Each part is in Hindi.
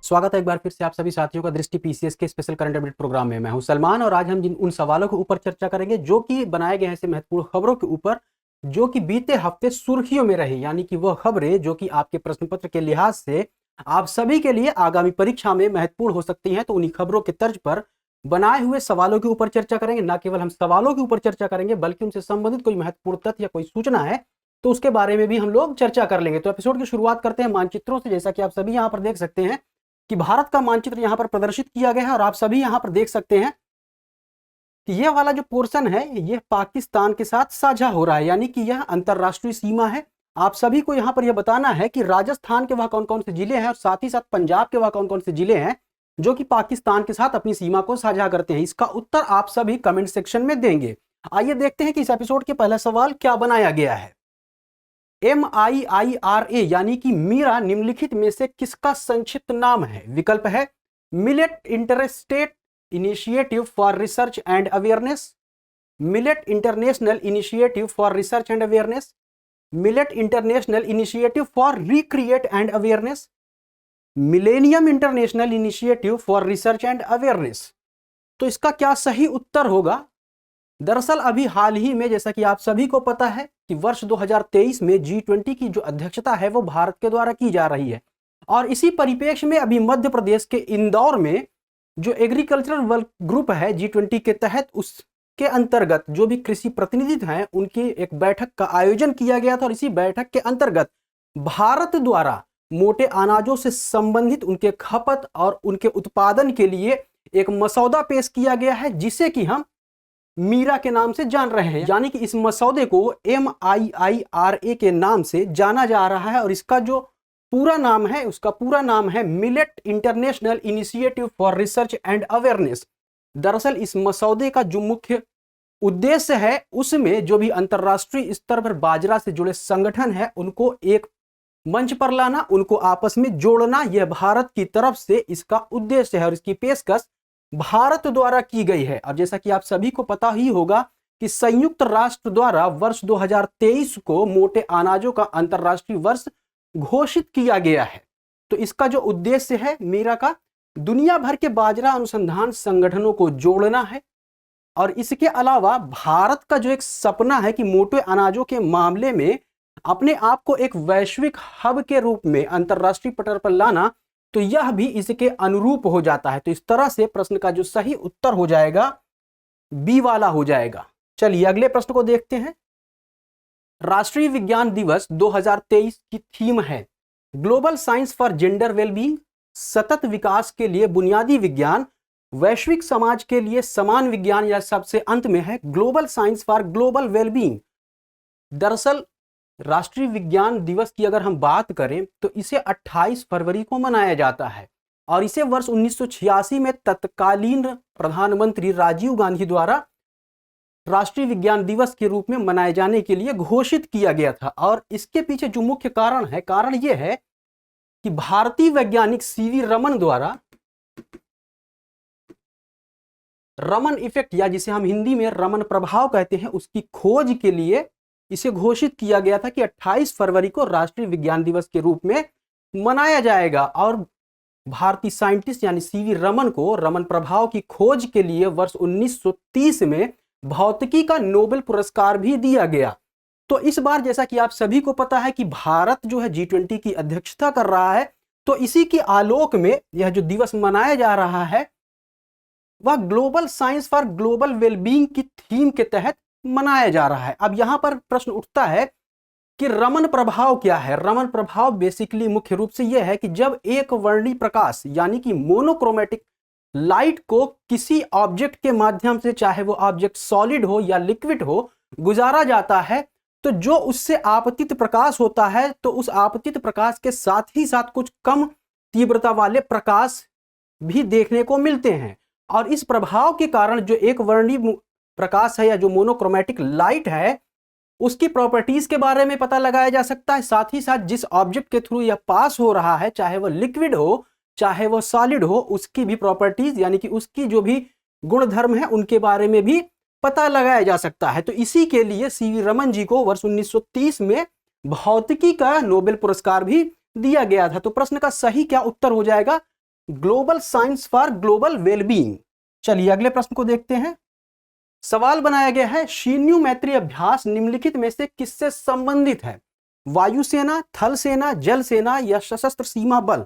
स्वागत है एक बार फिर से आप सभी साथियों का दृष्टि पीसीएस के स्पेशल करंट अपडेट प्रोग्राम में। मैं हूं सलमान और आज हम जिन उन सवालों के ऊपर चर्चा करेंगे जो कि बनाए गए हैं ऐसे महत्वपूर्ण खबरों के ऊपर जो कि बीते हफ्ते सुर्खियों में रही, यानी कि वह खबरें जो कि आपके प्रश्न पत्र के लिहाज से आप सभी के लिए आगामी परीक्षा में महत्वपूर्ण हो सकती हैं। तो उन्हीं खबरों के तर्ज पर बनाए हुए सवालों के ऊपर चर्चा करेंगे। न केवल हम सवालों के ऊपर चर्चा करेंगे बल्कि उनसे संबंधित कोई महत्वपूर्ण तथ्य या कोई सूचना है तो उसके बारे में भी हम लोग चर्चा कर लेंगे। तो एपिसोड की शुरुआत करते हैं मानचित्रों से। जैसा कि आप सभी यहाँ पर देख सकते हैं कि भारत का मानचित्र यहां पर प्रदर्शित किया गया है और आप सभी यहां पर देख सकते हैं कि यह वाला जो पोर्शन है यह पाकिस्तान के साथ साझा हो रहा है, यानी कि यह अंतरराष्ट्रीय सीमा है। आप सभी को यहां पर यह बताना है कि राजस्थान के वह कौन कौन से जिले हैं और साथ ही साथ पंजाब के वह कौन कौन से जिले हैं जो कि पाकिस्तान के साथ अपनी सीमा को साझा करते हैं। इसका उत्तर आप सभी कमेंट सेक्शन में देंगे। आइए देखते हैं कि इस एपिसोड के पहला सवाल क्या बनाया गया है। MIIRA यानी कि मीरा निम्नलिखित में से किसका संक्षिप्त नाम है? विकल्प है millet interstate initiative for research and awareness, millet international initiative for research and awareness, millet international initiative for recreate and awareness, millennium international initiative for research and awareness. तो इसका क्या सही उत्तर होगा? दरअसल अभी हाल ही में जैसा कि आप सभी को पता है कि वर्ष 2023 में G20 की जो अध्यक्षता है वो भारत के द्वारा की जा रही है और इसी परिप्रेक्ष्य में अभी मध्य प्रदेश के इंदौर में जो एग्रीकल्चरल वर्क ग्रुप है G20 के तहत उसके अंतर्गत जो भी कृषि प्रतिनिधि हैं उनकी एक बैठक का आयोजन किया गया था और इसी बैठक के अंतर्गत भारत द्वारा मोटे अनाजों से संबंधित उनके खपत और उनके उत्पादन के लिए एक मसौदा पेश किया गया है जिसे कि हम मीरा के नाम से जान रहे हैं, यानी कि इस मसौदे को MIIRA के नाम से जाना जा रहा है और इसका जो पूरा नाम है उसका पूरा नाम है millet international initiative for research and awareness. दरअसल इस मसौदे का जो मुख्य उद्देश्य है उसमें जो भी अंतरराष्ट्रीय स्तर पर बाजरा से जुड़े संगठन है उनको एक मंच पर लाना, उनको आपस में जोड़ना, यह भारत की तरफ से इसका उद्देश्य है और इसकी पेशकश भारत द्वारा की गई है। और जैसा कि आप सभी को पता ही होगा कि संयुक्त राष्ट्र द्वारा वर्ष 2023 को मोटे अनाजों का अंतरराष्ट्रीय वर्ष घोषित किया गया है। तो इसका जो उद्देश्य है मीरा का दुनिया भर के बाजरा अनुसंधान संगठनों को जोड़ना है और इसके अलावा भारत का जो एक सपना है कि मोटे अनाजों के मामले में अपने आप को एक वैश्विक हब के रूप में अंतरराष्ट्रीय पटल पर लाना, तो यह भी इसके अनुरूप हो जाता है। तो इस तरह से प्रश्न का जो सही उत्तर हो जाएगा बी वाला हो जाएगा। चलिए अगले प्रश्न को देखते हैं। राष्ट्रीय विज्ञान दिवस 2023 की थीम है global science for gender wellbeing, सतत विकास के लिए बुनियादी विज्ञान, वैश्विक समाज के लिए समान विज्ञान या सबसे अंत में है global science for global wellbeing. दरअसल राष्ट्रीय विज्ञान दिवस की अगर हम बात करें तो इसे 28 फरवरी को मनाया जाता है और इसे वर्ष 1986 में तत्कालीन प्रधानमंत्री राजीव गांधी द्वारा राष्ट्रीय विज्ञान दिवस के रूप में मनाए जाने के लिए घोषित किया गया था। और इसके पीछे जो मुख्य कारण यह है कि भारतीय वैज्ञानिक सीवी रमन द्वारा रमन इफेक्ट या जिसे हम हिंदी में रमन प्रभाव कहते हैं उसकी खोज के लिए इसे घोषित किया गया था कि 28 फरवरी को राष्ट्रीय विज्ञान दिवस के रूप में मनाया जाएगा। और भारतीय साइंटिस्ट यानी सीवी रमन को रमन प्रभाव की खोज के लिए वर्ष 1930 में भौतिकी का नोबेल पुरस्कार भी दिया गया। तो इस बार जैसा कि आप सभी को पता है कि भारत जो है G20 की अध्यक्षता कर रहा है, तो इसी के आलोक में यह जो दिवस मनाया जा रहा है वह global science for global wellbeing की थीम के तहत मनाया जा रहा है। अब यहां पर प्रश्न उठता है कि रमन प्रभाव क्या है। रमन प्रभाव बेसिकली मुख्य रूप से यह है कि जब एक वर्णी प्रकाश यानी कि मोनोक्रोमेटिक लाइट को किसी ऑब्जेक्ट के माध्यम से, चाहे वो ऑब्जेक्ट सॉलिड हो या लिक्विड हो, गुजारा जाता है तो जो उससे आपतित प्रकाश होता है तो उस आपतित प्रकाश के साथ ही साथ कुछ कम तीव्रता वाले प्रकाश भी देखने को मिलते हैं। और इस प्रभाव के कारण जो एक वर्णी प्रकाश है या जो मोनोक्रोमेटिक लाइट है उसकी प्रॉपर्टीज के बारे में पता लगाया जा सकता है। साथ ही साथ जिस ऑब्जेक्ट के थ्रू यह पास हो रहा है, चाहे वह लिक्विड हो चाहे वह सॉलिड हो, उसकी भी प्रॉपर्टीज यानी कि उसकी जो भी गुण धर्म है उनके बारे में भी पता लगाया जा सकता है। तो इसी के लिए सीवी रमन जी को वर्ष 1930 में भौतिकी का नोबेल पुरस्कार भी दिया गया था। तो प्रश्न का सही क्या उत्तर हो जाएगा? Global science for global wellbeing. चलिए अगले प्रश्न को देखते हैं। सवाल बनाया गया है शीन्यू मैत्री अभ्यास निम्नलिखित में से किससे संबंधित है? वायुसेना, थल सेना, जल सेना या सशस्त्र सीमा बल?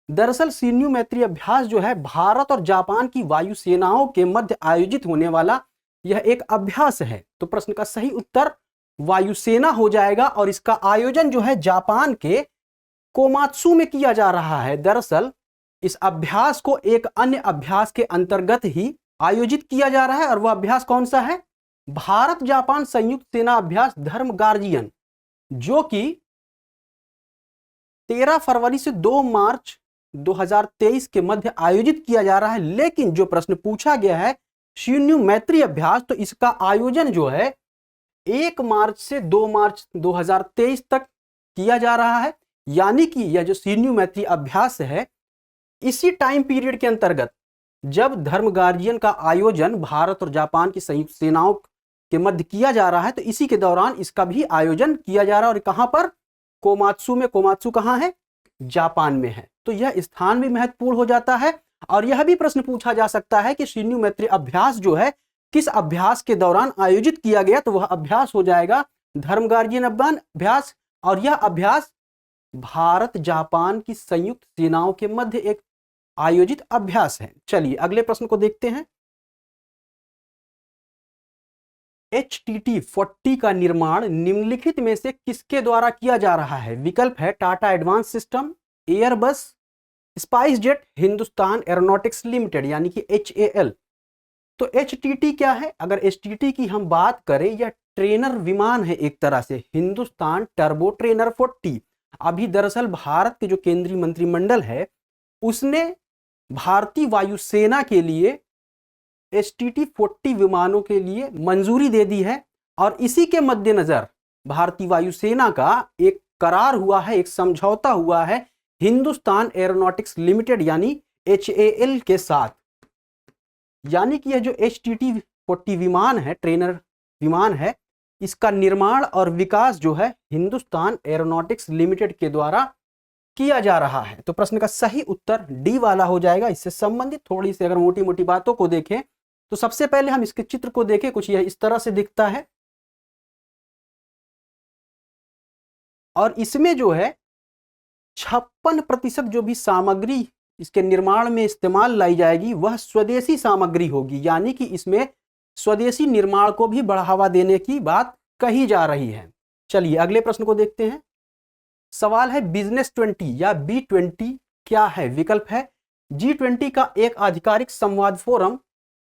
दरअसल शीन्यू मैत्री अभ्यास जो है भारत और जापान की वायु सेनाओं के मध्य आयोजित होने वाला यह एक अभ्यास है। तो प्रश्न का सही उत्तर वायुसेना हो जाएगा और इसका आयोजन जो है जापान के कोमात्सु में किया जा रहा है। दरअसल इस अभ्यास को एक अन्य अभ्यास के अंतर्गत ही आयोजित किया जा रहा है और वह अभ्यास कौन सा है? भारत जापान संयुक्त सेना अभ्यास धर्म गार्जियन, जो कि 13 फरवरी से 2 मार्च 2023 के मध्य आयोजित किया जा रहा है। लेकिन जो प्रश्न पूछा गया है शीन्यू मैत्री अभ्यास, तो इसका आयोजन जो है 1 मार्च से 2 मार्च 2023 तक किया जा रहा है। यानी कि यह जो शीन्यू मैत्री अभ्यास है इसी टाइम पीरियड के अंतर्गत जब धर्म गार्जियन का आयोजन भारत और जापान की संयुक्त सेनाओं के मध्य किया जा रहा है, तो इसी के दौरान इसका भी आयोजन किया जा रहा है। और कहां पर? कोमात्सु में। कोमात्सु कहां है? जापान में है। तो यह स्थान भी महत्वपूर्ण हो जाता है। और यह भी प्रश्न पूछा जा सकता है कि शीन्यू मैत्री अभ्यास जो है किस अभ्यास के दौरान आयोजित किया गया, तो वह अभ्यास हो जाएगा धर्म गार्जियन अभ्यास। और यह अभ्यास भारत जापान की संयुक्त सेनाओं के मध्य एक आयोजित अभ्यास है। चलिए अगले प्रश्न को देखते हैं। HTT-40 का निर्माण निम्नलिखित में से किसके द्वारा किया जा रहा है? विकल्प है Tata advance system, Airbus, spice jet, Hindustan aeronautics limited यानी कि HAL। तो HTT क्या है? अगर HTT की हम बात करें, यह ट्रेनर विमान है एक तरह से, हिंदुस्तान टर्बो ट्रेनर 40। अभी दरअसल भारत के जो केंद्रीय मंत्रिमंडल है उसने भारतीय वायुसेना के लिए HTT-40 विमानों के लिए मंजूरी दे दी है। और इसी के मद्देनजर भारतीय वायुसेना का एक करार हुआ है, एक समझौता हुआ है हिंदुस्तान एरोनॉटिक्स लिमिटेड यानी HAL के साथ। यानी कि यह जो HTT-40 विमान है, ट्रेनर विमान है, इसका निर्माण और विकास जो है हिंदुस्तान एरोनॉटिक्स लिमिटेड के द्वारा किया जा रहा है। तो प्रश्न का सही उत्तर डी वाला हो जाएगा। इससे संबंधित थोड़ी सी अगर मोटी मोटी बातों को देखें तो सबसे पहले हम इसके चित्र को देखें। कुछ यह इस तरह से दिखता है और इसमें जो है 56% जो भी सामग्री इसके निर्माण में इस्तेमाल लाई जाएगी वह स्वदेशी सामग्री होगी। यानी कि इसमें स्वदेशी निर्माण को भी बढ़ावा देने की बात कही जा रही है। चलिए अगले प्रश्न को देखते हैं। सवाल है बिजनेस 20 या B20 क्या है? विकल्प है G20 का एक आधिकारिक संवाद फोरम,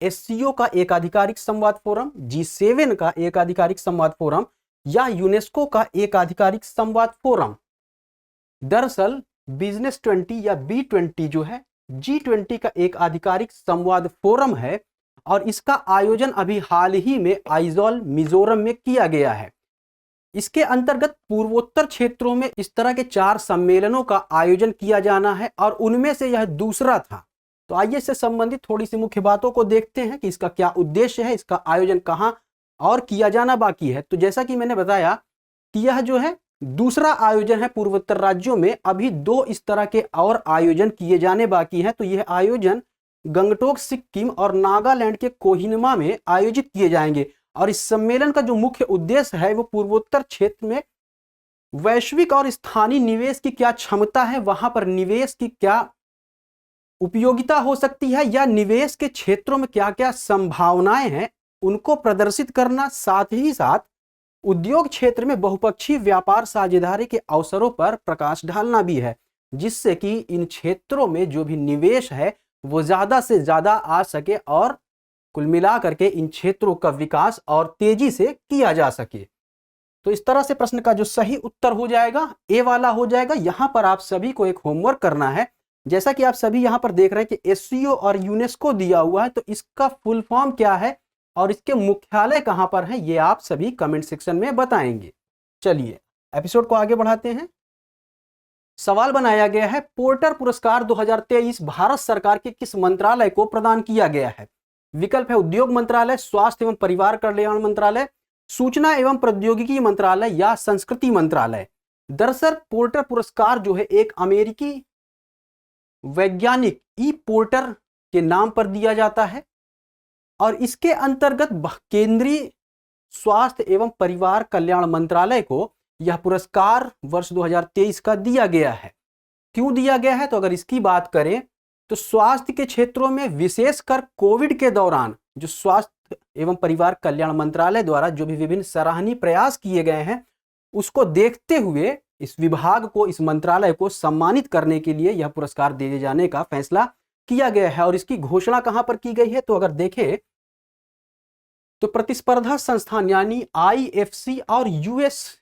SCO का एक आधिकारिक संवाद फोरम, G7 का एक आधिकारिक संवाद फोरम या यूनेस्को का एक आधिकारिक संवाद फोरम। दरअसल बिजनेस 20 या B20 जो है G20 का एक आधिकारिक संवाद फोरम है और इसका आयोजन अभी हाल ही में आइजॉल मिजोरम में किया गया है। इसके अंतर्गत पूर्वोत्तर क्षेत्रों में इस तरह के 4 सम्मेलनों का आयोजन किया जाना है और उनमें से यह दूसरा था। तो आइए इससे संबंधित थोड़ी सी मुख्य बातों को देखते हैं कि इसका क्या उद्देश्य है, इसका आयोजन कहां और किया जाना बाकी है। तो जैसा कि मैंने बताया कि यह जो है दूसरा आयोजन है पूर्वोत्तर राज्यों में। अभी 2 इस तरह के और आयोजन किए जाने बाकी हैं। तो यह आयोजन गंगटोक सिक्किम और नागालैंड के कोहिमा में आयोजित किए जाएंगे। और इस सम्मेलन का जो मुख्य उद्देश्य है वो पूर्वोत्तर क्षेत्र में वैश्विक और स्थानीय निवेश की क्या क्षमता है, वहां पर निवेश की क्या उपयोगिता हो सकती है या निवेश के क्षेत्रों में क्या क्या संभावनाएं हैं उनको प्रदर्शित करना, साथ ही साथ उद्योग क्षेत्र में बहुपक्षीय व्यापार साझेदारी के अवसरों पर प्रकाश डालना भी है, जिससे कि इन क्षेत्रों में जो भी निवेश है वो ज्यादा से ज्यादा आ सके और कुल मिलाकर के इन क्षेत्रों का विकास और तेजी से किया जा सके। तो इस तरह से प्रश्न का जो सही उत्तर हो जाएगा ए वाला हो जाएगा। यहां पर आप सभी को एक होमवर्क करना है। जैसा कि आप सभी यहां पर देख रहे हैं कि SCO और यूनेस्को दिया हुआ है, तो इसका फुल फॉर्म क्या है और इसके मुख्यालय कहां पर है ये आप सभी कमेंट सेक्शन में बताएंगे। चलिए एपिसोड को आगे बढ़ाते हैं। सवाल बनाया गया है पोर्टर पुरस्कार 2023 भारत सरकार के किस मंत्रालय को प्रदान किया गया है? विकल्प है उद्योग मंत्रालय, स्वास्थ्य एवं परिवार कल्याण मंत्रालय, सूचना एवं प्रौद्योगिकी मंत्रालय या संस्कृति मंत्रालय। दरअसल पोर्टर पुरस्कार जो है एक अमेरिकी वैज्ञानिक ई पोर्टर के नाम पर दिया जाता है और इसके अंतर्गत केंद्रीय स्वास्थ्य एवं परिवार कल्याण मंत्रालय को यह पुरस्कार वर्ष 2023 का दिया गया है। क्यों दिया गया है? तो अगर इसकी बात करें तो स्वास्थ्य के क्षेत्रों में विशेषकर कोविड के दौरान जो स्वास्थ्य एवं परिवार कल्याण मंत्रालय द्वारा जो भी विभिन्न सराहनीय प्रयास किए गए हैं उसको देखते हुए इस विभाग को, इस मंत्रालय को सम्मानित करने के लिए यह पुरस्कार दिए जाने का फैसला किया गया है। और इसकी घोषणा कहां पर की गई है? तो अगर देखें तो प्रतिस्पर्धा संस्थान यानी IFC और US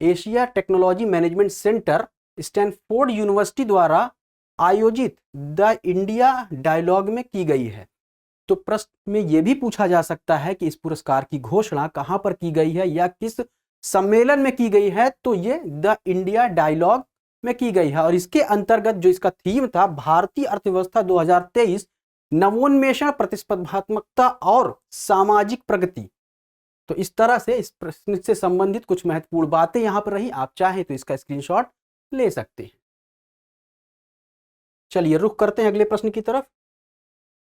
Asia technology management centre Stanford university द्वारा आयोजित द इंडिया डायलॉग में की गई है। तो प्रश्न में यह भी पूछा जा सकता है कि इस पुरस्कार की घोषणा कहां पर की गई है या किस सम्मेलन में की गई है? तो ये द इंडिया डायलॉग में की गई है और इसके अंतर्गत जो इसका थीम था भारतीय अर्थव्यवस्था 2023 नवोन्मेषण, प्रतिस्पर्धात्मकता और सामाजिक प्रगति। तो इस तरह से इस प्रश्न से संबंधित कुछ महत्वपूर्ण बातें यहां पर रही। आप चाहें तो इसका स्क्रीनशॉट ले सकते हैं। चलिए रुख करते हैं अगले प्रश्न की तरफ।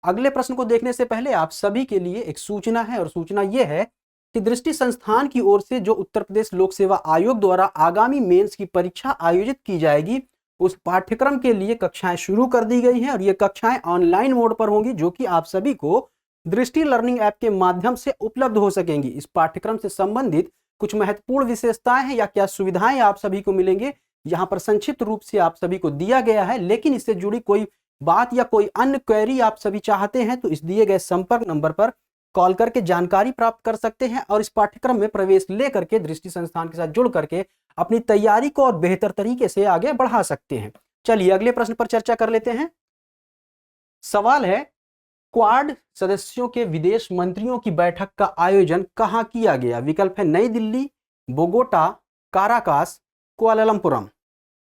अगले प्रश्न को देखने से पहले आप सभी के लिए एक सूचना है और सूचना यह है कि दृष्टि संस्थान की ओर से जो उत्तर प्रदेश लोक सेवा आयोग द्वारा आगामी मेंस की परीक्षा आयोजित की जाएगी उस पाठ्यक्रम के लिए कक्षाएं शुरू कर दी गई हैं और ये कक्षाएं ऑनलाइन मोड पर होंगी जो कि आप सभी को दृष्टि लर्निंग ऐप के माध्यम से उपलब्ध हो सकेंगी। इस पाठ्यक्रम से संबंधित कुछ महत्वपूर्ण विशेषताएं हैं या क्या सुविधाएं आप सभी को मिलेंगे यहाँ पर संक्षिप्त रूप से आप सभी को दिया गया है, लेकिन इससे जुड़ी कोई बात या कोई अन्य क्वेरी आप सभी चाहते हैं तो इस दिए गए संपर्क नंबर पर कॉल करके जानकारी प्राप्त कर सकते हैं और इस पाठ्यक्रम में प्रवेश लेकर के दृष्टि संस्थान के साथ जुड़ करके अपनी तैयारी को और बेहतर तरीके से आगे बढ़ा सकते हैं। चलिए अगले प्रश्न पर चर्चा कर लेते हैं। सवाल है, क्वाड सदस्यों के विदेश मंत्रियों की बैठक का आयोजन कहां किया गया? विकल्प है नई दिल्ली, बोगोटा, काराकास, कुआलालंपुरम।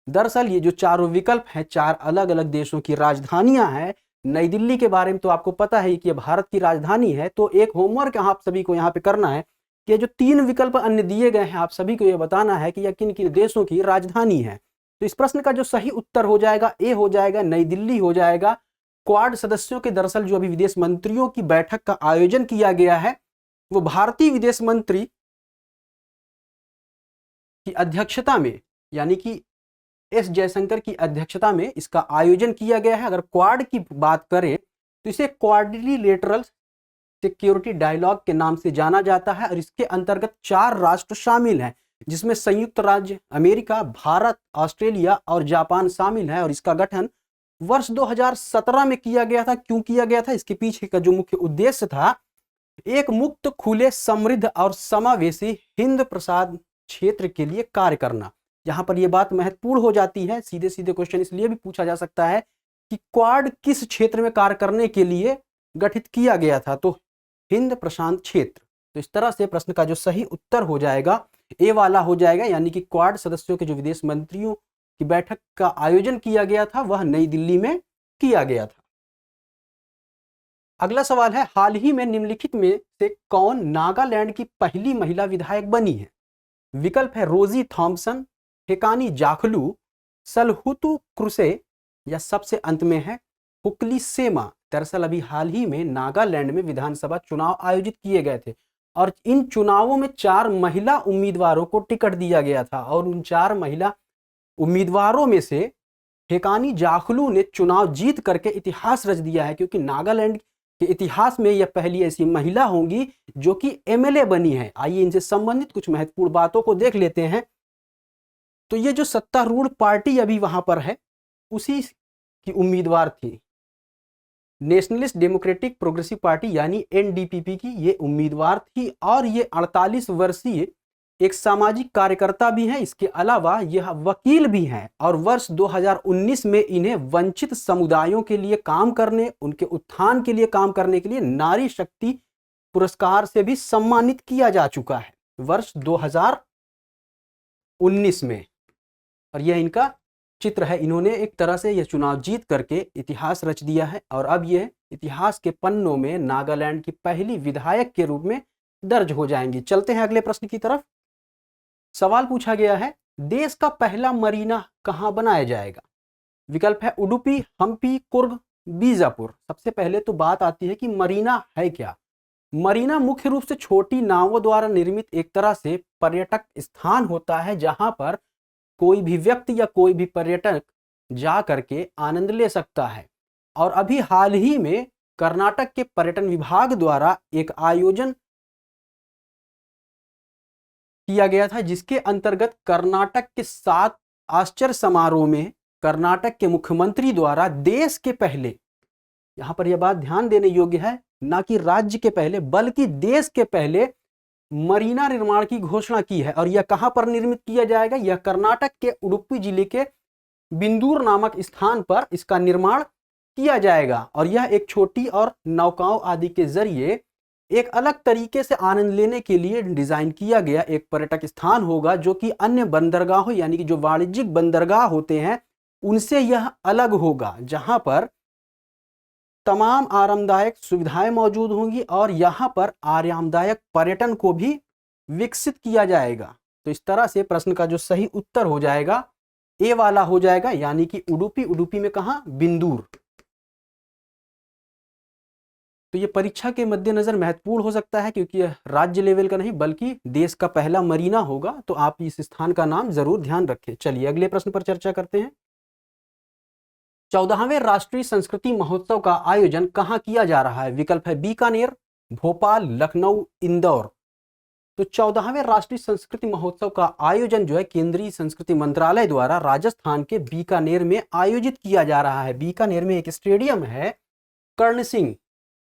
दरअसल ये जो चारों विकल्प हैं चार अलग अलग देशों की राजधानियां हैं। नई दिल्ली के बारे में तो आपको पता है कि ये भारत की राजधानी है। तो एक होमवर्क आप सभी को यहाँ पे करना है कि जो तीन विकल्प अन्य दिए गए हैं आप सभी को ये बताना है कि यह किन किन देशों की राजधानी है। तो इस प्रश्न का जो सही उत्तर हो जाएगा ए हो जाएगा, नई दिल्ली हो जाएगा। क्वाड सदस्यों के दरअसल जो अभी विदेश मंत्रियों की बैठक का आयोजन किया गया है वो भारतीय विदेश मंत्री की अध्यक्षता में यानी कि एस जयशंकर की अध्यक्षता में इसका आयोजन किया गया है। अगर क्वाड की बात करें तो इसे क्वाड्रिलेटरल सिक्योरिटी डायलॉग के नाम से जाना जाता है और इसके अंतर्गत 4 राष्ट्र शामिल हैं जिसमें संयुक्त राज्य अमेरिका, भारत, ऑस्ट्रेलिया और जापान शामिल है और इसका गठन वर्ष 2017 में किया गया था। क्यों किया गया था? इसके पीछे का जो मुख्य उद्देश्य था एक मुक्त, खुले, समृद्ध और समावेशी हिंद प्रशांत क्षेत्र के लिए कार्य करना। यहां पर यह बात महत्वपूर्ण हो जाती है। सीधे सीधे क्वेश्चन इसलिए भी पूछा जा सकता है कि क्वाड किस क्षेत्र में कार्य करने के लिए गठित किया गया था? तो हिंद प्रशांत क्षेत्र। तो इस तरह से प्रश्न का जो सही उत्तर हो जाएगा ए वाला हो जाएगा, यानी कि क्वाड सदस्यों के जो विदेश मंत्रियों की बैठक का आयोजन किया गया था वह नई दिल्ली में किया गया था। अगला सवाल है, हाल ही में निम्नलिखित में से कौन नागालैंड की पहली महिला विधायक बनी है? विकल्प है रोजी थॉम्पसन, हेकानी जाखलू, सलहुतु क्रुसे या सबसे अंत में है हुकली सेमा। दरअसल अभी हाल ही में नागालैंड में विधानसभा चुनाव आयोजित किए गए थे और इन चुनावों में 4 महिला उम्मीदवारों को टिकट दिया गया था और उन 4 महिला उम्मीदवारों में से हेकानी जाखलू ने चुनाव जीत करके इतिहास रच दिया है, क्योंकि नागालैंड के इतिहास में यह पहली ऐसी महिला होंगी जो कि एमएलए बनी है। आइए इनसे संबंधित कुछ महत्वपूर्ण बातों को देख लेते हैं। तो ये जो सत्तारूढ़ पार्टी अभी वहां पर है उसी की उम्मीदवार थी, नेशनलिस्ट डेमोक्रेटिक प्रोग्रेसिव पार्टी यानी एनडीपीपी की ये उम्मीदवार थी और ये 48 वर्षीय एक सामाजिक कार्यकर्ता भी हैं। इसके अलावा यह वकील भी हैं और वर्ष 2019 में इन्हें वंचित समुदायों के लिए काम करने, उनके उत्थान के लिए काम करने के लिए नारी शक्ति पुरस्कार से भी सम्मानित किया जा चुका है वर्ष 2019 में। और यह इनका चित्र है। इन्होंने एक तरह से यह चुनाव जीत करके इतिहास रच दिया है और अब यह इतिहास के पन्नों में नागालैंड की पहली विधायक के रूप में दर्ज हो जाएंगी। चलते हैं अगले प्रश्न की तरफ। सवाल पूछा गया है, देश का पहला मरीना कहां बनाया जाएगा? विकल्प है उडुपी, हम्पी, कुर्ग, बीजापुर। सबसे पहले तो बात आती है कि मरीना है क्या। मरीना मुख्य रूप से छोटी नावों द्वारा निर्मित एक तरह से पर्यटक स्थान होता है जहां पर कोई भी व्यक्ति या कोई भी पर्यटक जा करके आनंद ले सकता है। और अभी हाल ही में कर्नाटक के पर्यटन विभाग द्वारा एक आयोजन किया गया था जिसके अंतर्गत कर्नाटक के 7 आश्चर्य समारोह में कर्नाटक के मुख्यमंत्री द्वारा देश के पहले, यहां पर यह बात ध्यान देने योग्य है, ना कि राज्य के पहले बल्कि देश के पहले मरीना निर्माण की घोषणा की है। और यह कहां पर निर्मित किया जाएगा, यह कर्नाटक के उडुपी जिले के बिंदूर नामक स्थान पर इसका निर्माण किया जाएगा। और यह एक छोटी और नौकाओं आदि के जरिए एक अलग तरीके से आनंद लेने के लिए डिजाइन किया गया एक पर्यटक स्थान होगा, जो कि अन्य बंदरगाहों यानी कि जो वाणिज्यिक बंदरगाह होते हैं उनसे यह अलग होगा, जहां पर तमाम आरामदायक सुविधाएं मौजूद होंगी और यहां पर आरामदायक पर्यटन को भी विकसित किया जाएगा। तो इस तरह से प्रश्न का जो सही उत्तर हो जाएगा ए वाला हो जाएगा, यानी कि उडुपी। उडुपी में कहा, बिंदूर। तो ये परीक्षा के मद्देनजर महत्वपूर्ण हो सकता है क्योंकि यह राज्य लेवल का नहीं बल्कि देश का पहला मरीना होगा, तो आप इस स्थान का नाम जरूर ध्यान रखें। चलिए अगले प्रश्न पर चर्चा करते हैं। 14वें राष्ट्रीय संस्कृति महोत्सव का आयोजन कहां किया जा रहा है। विकल्प है बीकानेर, भोपाल, लखनऊ, इंदौर। तो 14वें राष्ट्रीय संस्कृति महोत्सव का आयोजन जो है केंद्रीय संस्कृति मंत्रालय द्वारा राजस्थान के बीकानेर में आयोजित किया जा रहा है। बीकानेर में एक स्टेडियम है कर्ण सिंह,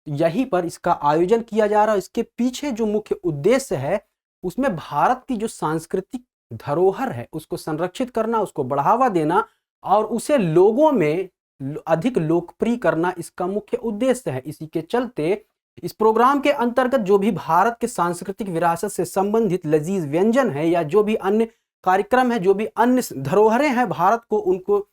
यहीं पर इसका आयोजन किया जा रहा है। इसके पीछे जो मुख्य उद्देश्य है उसमें भारत की जो सांस्कृतिक धरोहर है उसको संरक्षित करना, उसको बढ़ावा देना और उसे लोगों में अधिक लोकप्रिय करना इसका मुख्य उद्देश्य है। इसी के चलते इस प्रोग्राम के अंतर्गत जो भी भारत के सांस्कृतिक विरासत से संबंधित लजीज व्यंजन है या जो भी अन्य कार्यक्रम है, जो भी अन्य धरोहरें हैं भारत को, उनको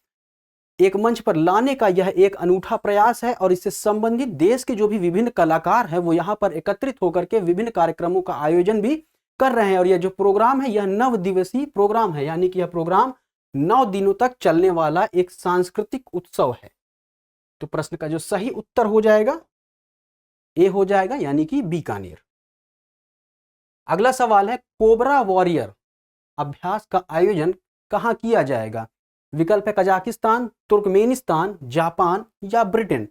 एक मंच पर लाने का यह एक अनूठा प्रयास है। और इससे संबंधित देश के जो भी विभिन्न कलाकार हैं वो यहाँ पर एकत्रित होकर के विभिन्न कार्यक्रमों का आयोजन भी कर रहे हैं। और यह जो प्रोग्राम है यह 9 दिवसीय प्रोग्राम है, यानी कि यह प्रोग्राम 9 दिनों तक चलने वाला एक सांस्कृतिक उत्सव है। तो प्रश्न का जो सही उत्तर हो जाएगा ए हो जाएगा, यानी कि बीकानेर। अगला सवाल है कोबरा वॉरियर अभ्यास का आयोजन कहां किया जाएगा। विकल्प है कजाकिस्तान, तुर्कमेनिस्तान, जापान या ब्रिटेन।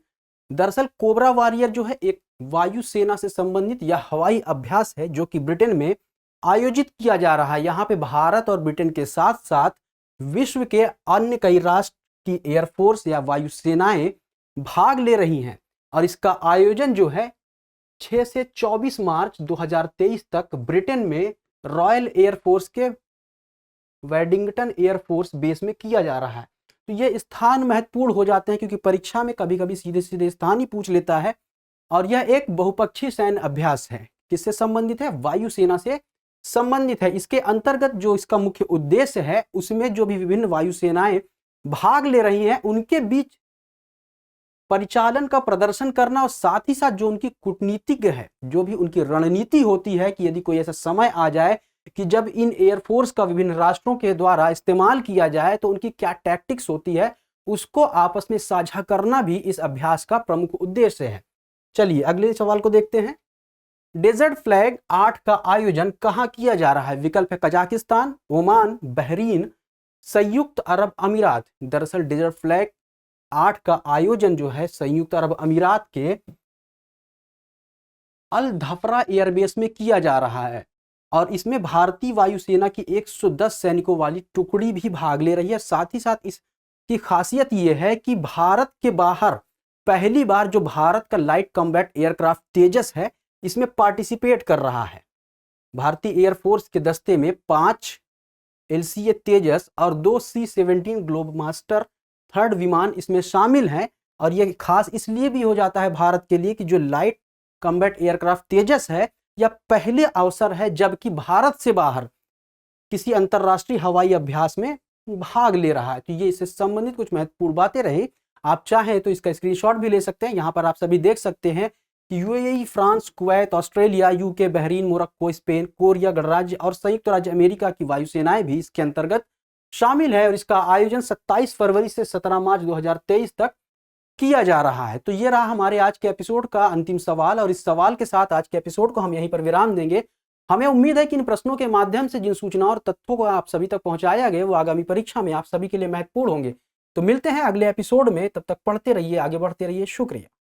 दरअसल कोबरा वॉरियर जो है एक वायुसेना से संबंधित या हवाई अभ्यास है जो कि ब्रिटेन में आयोजित किया जा रहा है। यहाँ पे भारत और ब्रिटेन के साथ साथ विश्व के अन्य कई राष्ट्र की एयरफोर्स या वायुसेनाएं भाग ले रही हैं। और इसका आयोजन जो है 6 से 24 मार्च 2023 तक ब्रिटेन में रॉयल एयरफोर्स के वेडिंगटन एयरफोर्स बेस में किया जा रहा है। तो ये स्थान महत्वपूर्ण हो जाते हैं क्योंकि परीक्षा में कभी कभी सीधे सीधे स्थान ही पूछ लेता है। और यह एक बहुपक्षीय सैन्य अभ्यास है। किससे संबंधित है, वायुसेना से संबंधित है। इसके अंतर्गत जो इसका मुख्य उद्देश्य है उसमें जो भी विभिन्न वायुसेनाएं भाग ले रही हैं उनके बीच परिचालन का प्रदर्शन करना और साथ ही साथ जो उनकी कूटनीतिज्ञ है, जो भी उनकी रणनीति होती है कि यदि कोई ऐसा समय आ जाए कि जब इन एयरफोर्स का विभिन्न राष्ट्रों के द्वारा इस्तेमाल किया जाए तो उनकी क्या टैक्टिक्स होती है उसको आपस में साझा करना भी इस अभ्यास का प्रमुख उद्देश्य है। चलिए अगले सवाल को देखते हैं। डेजर्ट फ्लैग 8 का आयोजन कहां किया जा रहा है। विकल्प है कजाकिस्तान, ओमान, बहरीन, संयुक्त अरब अमीरात। दरअसल डेजर्ट फ्लैग 8 का आयोजन जो है संयुक्त अरब अमीरात के अल धफरा एयरबेस में किया जा रहा है। और इसमें भारतीय वायुसेना की 110 सैनिकों वाली टुकड़ी भी भाग ले रही है। साथ ही साथ इसकी खासियत यह है कि भारत के बाहर पहली बार जो भारत का लाइट कॉम्बैट एयरक्राफ्ट तेजस है इसमें पार्टिसिपेट कर रहा है। भारतीय एयरफोर्स के दस्ते में 5 LCA तेजस और 2 C-17 ग्लोबमास्टर 3rd विमान इसमें शामिल हैं। और यह खास इसलिए भी हो जाता है भारत के लिए कि जो लाइट कॉम्बैट एयरक्राफ्ट तेजस है यह पहले अवसर है जबकि भारत से बाहर किसी अंतरराष्ट्रीय हवाई अभ्यास में भाग ले रहा है। तो ये इससे संबंधित कुछ महत्वपूर्ण बातें रही। आप चाहें तो इसका स्क्रीनशॉट भी ले सकते हैं। यहाँ पर आप सभी देख सकते हैं कि UAE, France, Kuwait, Australia, UK, Bahrain, Morocco, Spain, Korea गणराज्य और संयुक्त राज्य अमेरिका की वायुसेनाएं भी इसके अंतर्गत शामिल है और इसका आयोजन 27 फरवरी से 17 मार्च 2023 तक किया जा रहा है। तो ये रहा हमारे आज के एपिसोड का अंतिम सवाल और इस सवाल के साथ आज के एपिसोड को हम यहीं पर विराम देंगे। हमें उम्मीद है कि इन प्रश्नों के माध्यम से जिन सूचनाओं और तथ्यों को आप सभी तक पहुंचाया गया वो आगामी परीक्षा में आप सभी के लिए महत्वपूर्ण होंगे। तो मिलते हैं अगले एपिसोड में, तब तक पढ़ते रहिए, आगे बढ़ते रहिए। शुक्रिया।